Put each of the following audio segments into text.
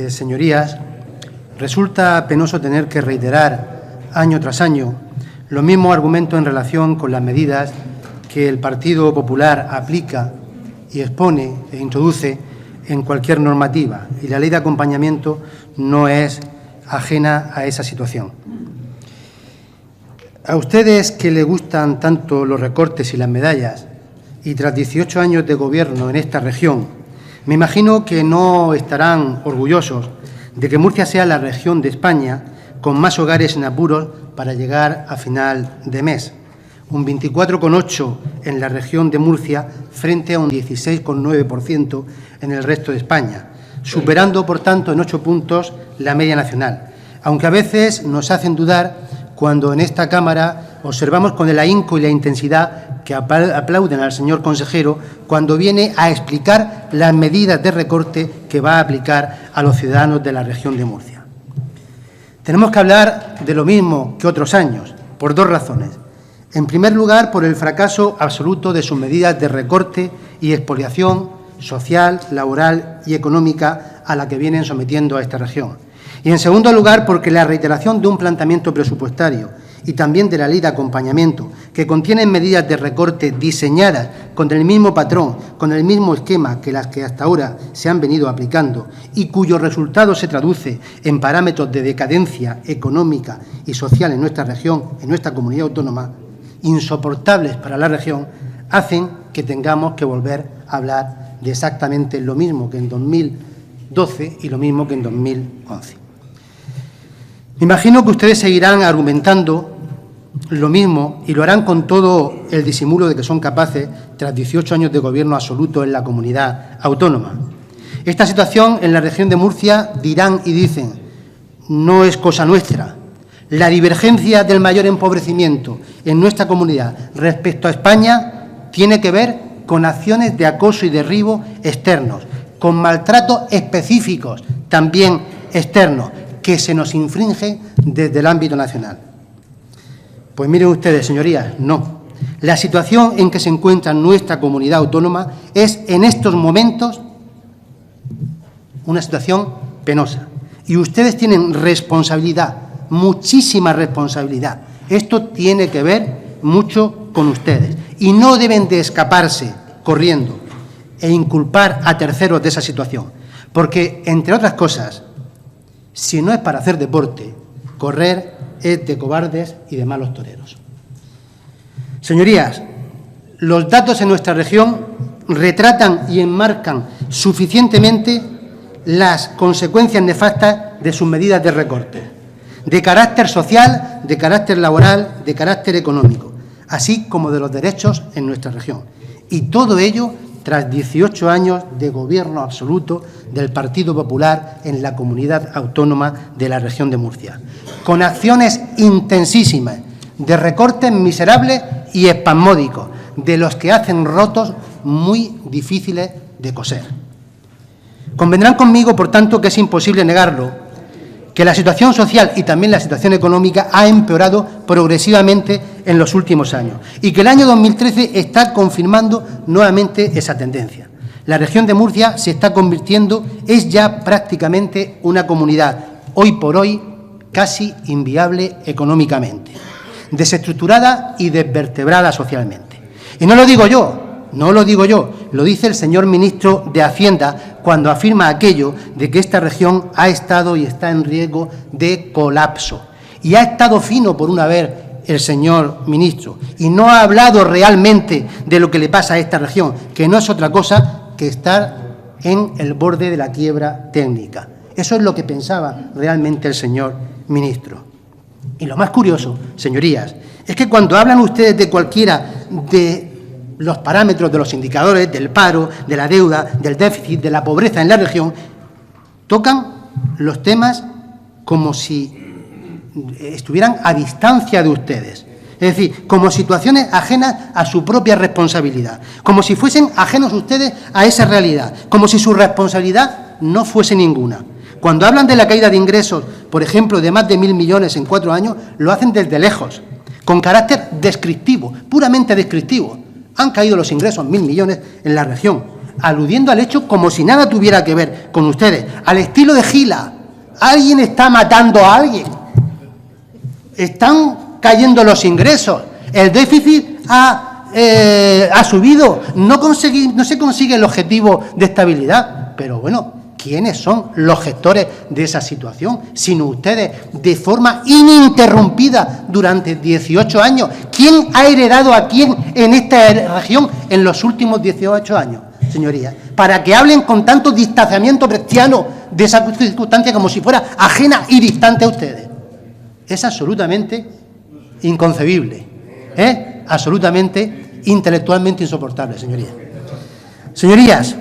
Señorías, resulta penoso tener que reiterar año tras año los mismos argumentos en relación con las medidas que el Partido Popular aplica y expone e introduce en cualquier normativa, y la ley de acompañamiento no es ajena a esa situación. A ustedes que les gustan tanto los recortes y las medallas, y tras 18 años de gobierno en esta región, me imagino que no estarán orgullosos de que Murcia sea la región de España con más hogares en apuros para llegar a final de mes. Un 24,8% en la región de Murcia frente a un 16,9% en el resto de España, superando, por tanto, en 8 puntos la media nacional. Aunque a veces nos hacen dudar cuando en esta Cámara observamos con el ahínco y la intensidad que aplauden al señor consejero cuando viene a explicar las medidas de recorte que va a aplicar a los ciudadanos de la región de Murcia. Tenemos que hablar de lo mismo que otros años, por dos razones. En primer lugar, por el fracaso absoluto de sus medidas de recorte y expoliación social, laboral y económica a la que vienen sometiendo a esta región. Y, en segundo lugar, porque la reiteración de un planteamiento presupuestario y también de la ley de acompañamiento, que contienen medidas de recorte diseñadas con el mismo patrón, con el mismo esquema que las que hasta ahora se han venido aplicando y cuyo resultado se traduce en parámetros de decadencia económica y social en nuestra región, en nuestra comunidad autónoma, insoportables para la región, hacen que tengamos que volver a hablar de exactamente lo mismo que en 2012 y lo mismo que en 2011. Me imagino que ustedes seguirán argumentando lo mismo y lo harán con todo el disimulo de que son capaces tras 18 años de gobierno absoluto en la comunidad autónoma. Esta situación en la región de Murcia, dirán y dicen, no es cosa nuestra. La divergencia del mayor empobrecimiento en nuestra comunidad respecto a España tiene que ver con acciones de acoso y derribo externos, con maltratos específicos también externos, que se nos infringe desde el ámbito nacional. Pues miren ustedes, señorías, no. La situación en que se encuentra nuestra comunidad autónoma es, en estos momentos, una situación penosa. Y ustedes tienen responsabilidad, muchísima responsabilidad. Esto tiene que ver mucho con ustedes. Y no deben de escaparse corriendo e inculpar a terceros de esa situación. Porque, entre otras cosas, si no es para hacer deporte, correr es de cobardes y de malos toreros. Señorías, los datos en nuestra región retratan y enmarcan suficientemente las consecuencias nefastas de sus medidas de recorte, de carácter social, de carácter laboral, de carácter económico, así como de los derechos en nuestra región. Y todo ello tras 18 años de gobierno absoluto del Partido Popular en la comunidad autónoma de la región de Murcia, con acciones intensísimas de recortes miserables y espasmódicos, de los que hacen rotos muy difíciles de coser. Convendrán conmigo, por tanto, que es imposible negarlo, que la situación social y también la situación económica ha empeorado progresivamente en los últimos años y que el año 2013 está confirmando nuevamente esa tendencia. La región de Murcia se está convirtiendo, es ya prácticamente una comunidad, hoy por hoy, casi inviable económicamente, desestructurada y desvertebrada socialmente. Y no lo digo yo, lo dice el señor ministro de Hacienda cuando afirma aquello de que esta región ha estado y está en riesgo de colapso. Y ha estado fino por una vez el señor ministro y no ha hablado realmente de lo que le pasa a esta región, que no es otra cosa que estar en el borde de la quiebra técnica. Eso es lo que pensaba realmente el señor ministro. Y lo más curioso, señorías, es que cuando hablan ustedes de cualquiera de los parámetros de los indicadores, del paro, de la deuda, del déficit, de la pobreza en la región, tocan los temas como si estuvieran a distancia de ustedes. Es decir, como situaciones ajenas a su propia responsabilidad, como si fuesen ajenos ustedes a esa realidad, como si su responsabilidad no fuese ninguna. Cuando hablan de la caída de ingresos, por ejemplo, de más de 1.000 millones en 4 años, lo hacen desde lejos, con carácter descriptivo, puramente descriptivo. Han caído los ingresos 1.000 millones en la región. aludiendo al hecho como si nada tuviera que ver con ustedes, al estilo de Gila. Alguien está matando a alguien. Están cayendo los ingresos. El déficit ha subido. No se consigue el objetivo de estabilidad. Pero bueno, ¿quiénes son los gestores de esa situación? Sino ustedes, de forma ininterrumpida durante 18 años. ¿Quién ha heredado a quién en esta región en los últimos 18 años, señorías? Para que hablen con tanto distanciamiento brechtiano de esa circunstancia como si fuera ajena y distante a ustedes. Es absolutamente inconcebible, absolutamente intelectualmente insoportable, señorías. Señorías,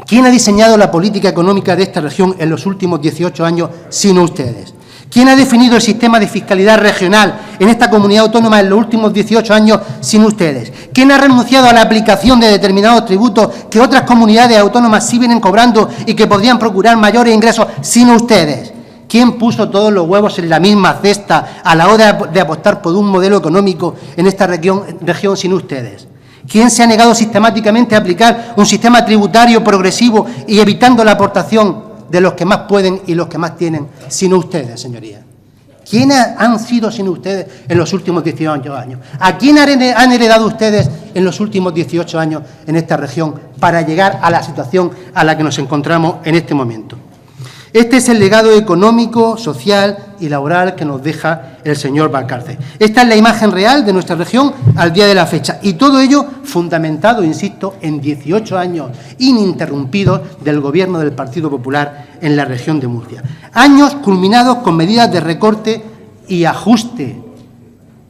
¿quién ha diseñado la política económica de esta región en los últimos 18 años sino ustedes? ¿Quién ha definido el sistema de fiscalidad regional en esta comunidad autónoma en los últimos 18 años sin ustedes? ¿Quién ha renunciado a la aplicación de determinados tributos que otras comunidades autónomas sí vienen cobrando y que podrían procurar mayores ingresos sin ustedes? ¿Quién puso todos los huevos en la misma cesta a la hora de apostar por un modelo económico en esta región sin ustedes? ¿Quién se ha negado sistemáticamente a aplicar un sistema tributario progresivo y evitando la aportación de los que más pueden y los que más tienen, sino ustedes, señorías? ¿Quiénes han sido sin ustedes en los últimos 18 años? ¿A quién han heredado ustedes en los últimos 18 años en esta región para llegar a la situación a la que nos encontramos en este momento? Este es el legado económico, social y laboral que nos deja el señor Valcárcel. Esta es la imagen real de nuestra región al día de la fecha y todo ello fundamentado, insisto, en 18 años ininterrumpidos del Gobierno del Partido Popular en la región de Murcia. Años culminados con medidas de recorte y ajuste.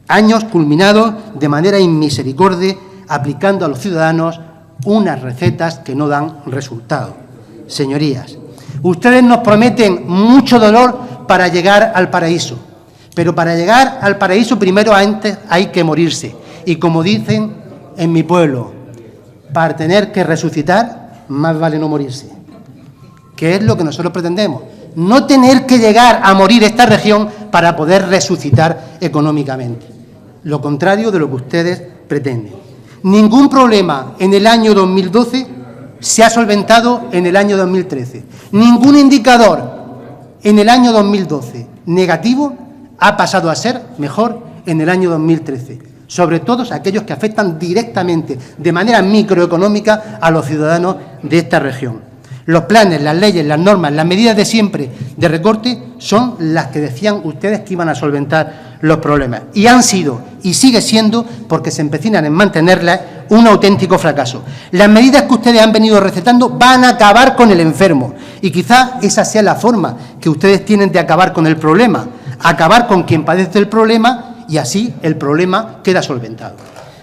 Años culminados de manera inmisericordia aplicando a los ciudadanos unas recetas que no dan resultado. Señorías, ustedes nos prometen mucho dolor para llegar al paraíso, pero para llegar al paraíso primero antes hay que morirse. Y como dicen en mi pueblo, para tener que resucitar, más vale no morirse. ¿Qué es lo que nosotros pretendemos? No tener que llegar a morir esta región para poder resucitar económicamente. Lo contrario de lo que ustedes pretenden. Ningún problema en el año 2012 se ha solventado en el año 2013. Ningún indicador en el año 2012 negativo ha pasado a ser mejor en el año 2013, sobre todo aquellos que afectan directamente, de manera microeconómica, a los ciudadanos de esta región. Los planes, las leyes, las normas, las medidas de siempre de recorte son las que decían ustedes que iban a solventar los problemas. Y han sido, y sigue siendo, porque se empecinan en mantenerlas, un auténtico fracaso. Las medidas que ustedes han venido recetando van a acabar con el enfermo. Y quizá esa sea la forma que ustedes tienen de acabar con el problema. Acabar con quien padece el problema y así el problema queda solventado.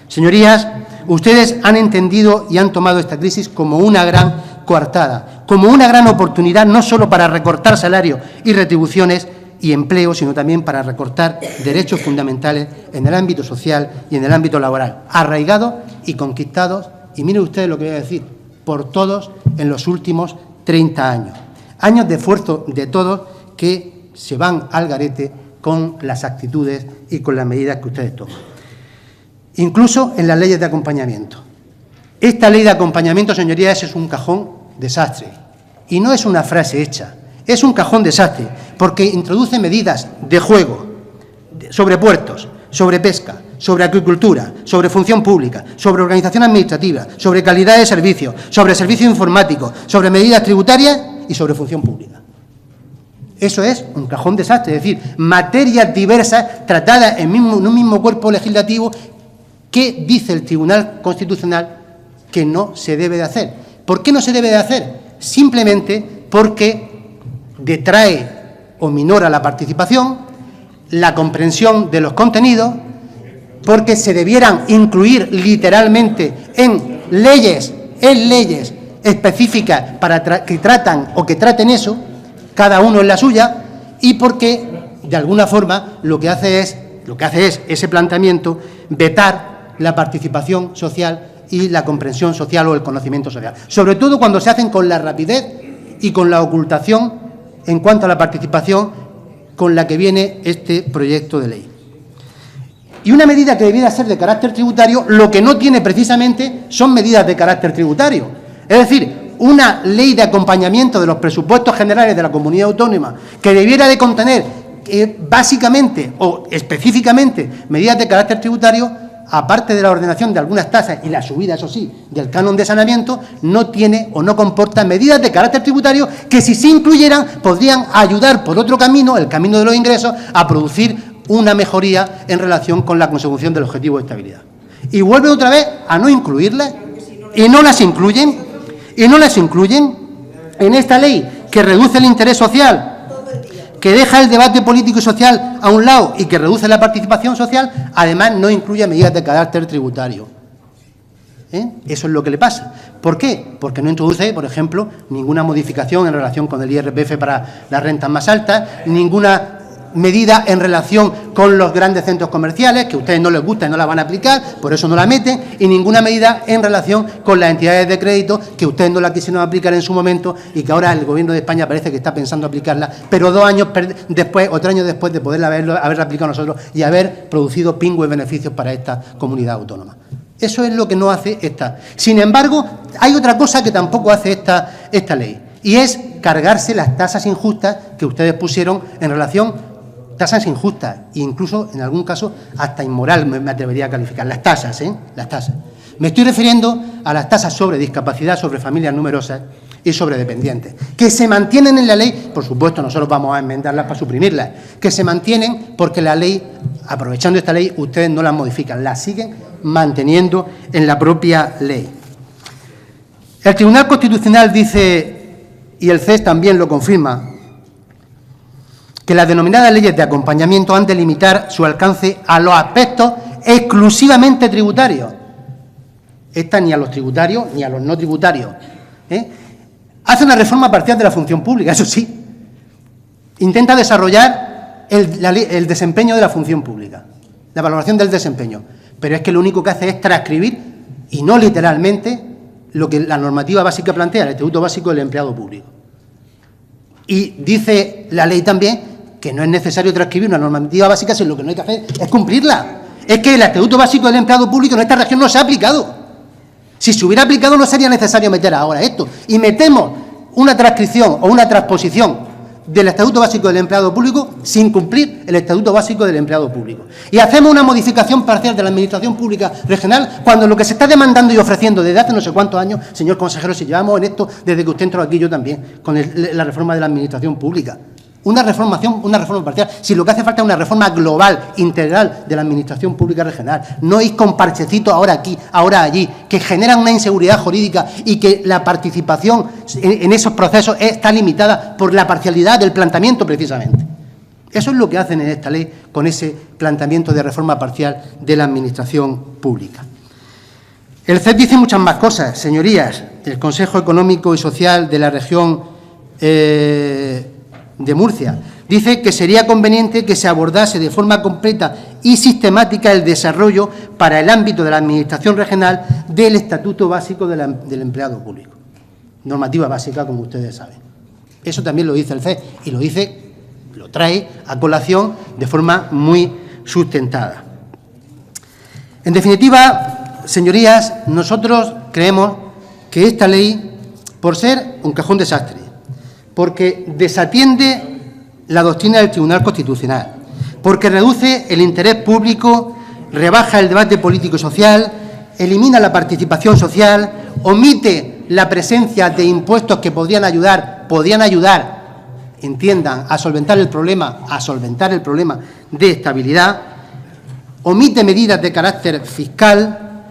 Señorías, ustedes han entendido y han tomado esta crisis como una gran coartada, como una gran oportunidad no solo para recortar salarios y retribuciones y empleo, sino también para recortar derechos fundamentales en el ámbito social y en el ámbito laboral, arraigados y conquistados, y miren ustedes lo que voy a decir, por todos en los últimos 30 años. Años de esfuerzo de todos que se van al garete con las actitudes y con las medidas que ustedes toman. Incluso en las leyes de acompañamiento. Esta ley de acompañamiento, señorías, es un cajón desastre. Y no es una frase hecha, es un cajón desastre, porque introduce medidas de juego sobre puertos, sobre pesca, sobre agricultura, sobre función pública, sobre organización administrativa, sobre calidad de servicios, sobre servicios informáticos, sobre medidas tributarias y sobre función pública. Eso es un cajón desastre, es decir, materias diversas tratadas en un mismo cuerpo legislativo que dice el Tribunal Constitucional que no se debe de hacer. ¿Por qué no se debe de hacer? Simplemente porque detrae o minora la participación, la comprensión de los contenidos, porque se debieran incluir literalmente en leyes específicas que traten eso, cada uno en la suya, y porque de alguna forma lo que hace es ese planteamiento vetar la participación social y la comprensión social o el conocimiento social, sobre todo cuando se hacen con la rapidez y con la ocultación en cuanto a la participación con la que viene este proyecto de ley. Y una medida que debiera ser de carácter tributario, lo que no tiene precisamente son medidas de carácter tributario. Es decir, una ley de acompañamiento de los presupuestos generales de la comunidad autónoma que debiera de contener básicamente o específicamente medidas de carácter tributario, aparte de la ordenación de algunas tasas y la subida, eso sí, del canon de saneamiento, no tiene o no comporta medidas de carácter tributario que, si se incluyeran, podrían ayudar por otro camino, el camino de los ingresos, a producir una mejoría en relación con la consecución del objetivo de estabilidad. Y vuelven otra vez a no incluirlas, y no las incluyen en esta ley que reduce el interés social, que deja el debate político y social a un lado y que reduce la participación social. Además, no incluye medidas de carácter tributario. Eso es lo que le pasa. ¿Por qué? Porque no introduce, por ejemplo, ninguna modificación en relación con el IRPF para las rentas más altas, ninguna medida en relación con los grandes centros comerciales, que a ustedes no les gusta y no la van a aplicar, por eso no la meten, y ninguna medida en relación con las entidades de crédito, que ustedes no la quisieron aplicar en su momento y que ahora el Gobierno de España parece que está pensando aplicarla, pero 2 años después o 3 años después de poderla haberla aplicado nosotros y haber producido pingües beneficios para esta comunidad autónoma. Eso es lo que no hace esta. Sin embargo, hay otra cosa que tampoco hace esta ley, y es cargarse las tasas injustas que ustedes pusieron en relación. Tasas injustas e incluso, en algún caso, hasta inmoral, me atrevería a calificar. Las tasas, las tasas. Me estoy refiriendo a las tasas sobre discapacidad, sobre familias numerosas y sobre dependientes, que se mantienen en la ley. Por supuesto, nosotros vamos a enmendarlas para suprimirlas, que se mantienen porque la ley, aprovechando esta ley, ustedes no las modifican, las siguen manteniendo en la propia ley. El Tribunal Constitucional dice, y el CES también lo confirma, que las denominadas leyes de acompañamiento han de limitar su alcance a los aspectos exclusivamente tributarios. Esta ni a los tributarios ni a los no tributarios. Hace una reforma parcial de la función pública, eso sí. Intenta desarrollar el desempeño de la función pública, la valoración del desempeño. Pero es que lo único que hace es transcribir, y no literalmente, lo que la normativa básica plantea, el Estatuto Básico del Empleado Público. Y dice la ley también que no es necesario transcribir una normativa básica, si lo que no hay que hacer es cumplirla. Es que el Estatuto Básico del Empleado Público en esta región no se ha aplicado. Si se hubiera aplicado no sería necesario meter ahora esto. Y metemos una transcripción o una transposición del Estatuto Básico del Empleado Público sin cumplir el Estatuto Básico del Empleado Público. Y hacemos una modificación parcial de la Administración Pública Regional cuando lo que se está demandando y ofreciendo desde hace no sé cuántos años, señor consejero, si llevamos en esto desde que usted entró aquí, yo también, con la reforma de la Administración Pública. Una reforma parcial, si lo que hace falta es una reforma global, integral de la Administración Pública Regional. No ir con parchecitos ahora aquí, ahora allí, que generan una inseguridad jurídica y que la participación en esos procesos está limitada por la parcialidad del planteamiento, precisamente. Eso es lo que hacen en esta ley con ese planteamiento de reforma parcial de la Administración Pública. El CES dice muchas más cosas, señorías. El Consejo Económico y Social de la región de Murcia dice que sería conveniente que se abordase de forma completa y sistemática el desarrollo para el ámbito de la Administración regional del Estatuto Básico del Empleado Público. Normativa básica, como ustedes saben. Eso también lo dice el CES y lo trae a colación de forma muy sustentada. En definitiva, señorías, nosotros creemos que esta ley, por ser un cajón desastre, porque desatiende la doctrina del Tribunal Constitucional, porque reduce el interés público, rebaja el debate político y social, elimina la participación social, omite la presencia de impuestos que podrían ayudar, entiendan, a solventar el problema de estabilidad, omite medidas de carácter fiscal,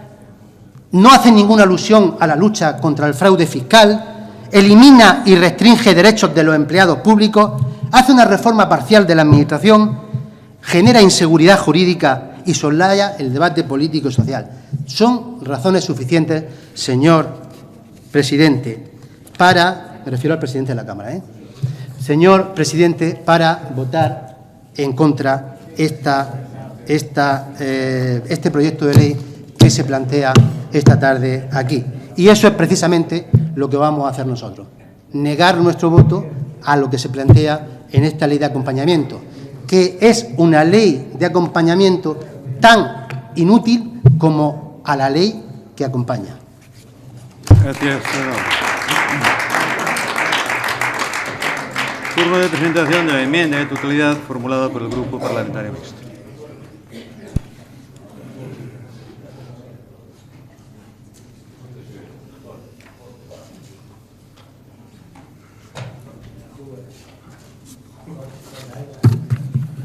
no hace ninguna alusión a la lucha contra el fraude fiscal, elimina y restringe derechos de los empleados públicos, hace una reforma parcial de la Administración, genera inseguridad jurídica y soslaya el debate político y social. Son razones suficientes, señor presidente, me refiero al presidente de la Cámara, señor presidente, para votar en contra este proyecto de ley que se plantea esta tarde aquí. Y eso es precisamente lo que vamos a hacer nosotros, negar nuestro voto a lo que se plantea en esta ley de acompañamiento, que es una ley de acompañamiento tan inútil como a la ley que acompaña. Gracias, senador. Turno de presentación de la enmienda de totalidad formulada por el Grupo Parlamentario Mixto.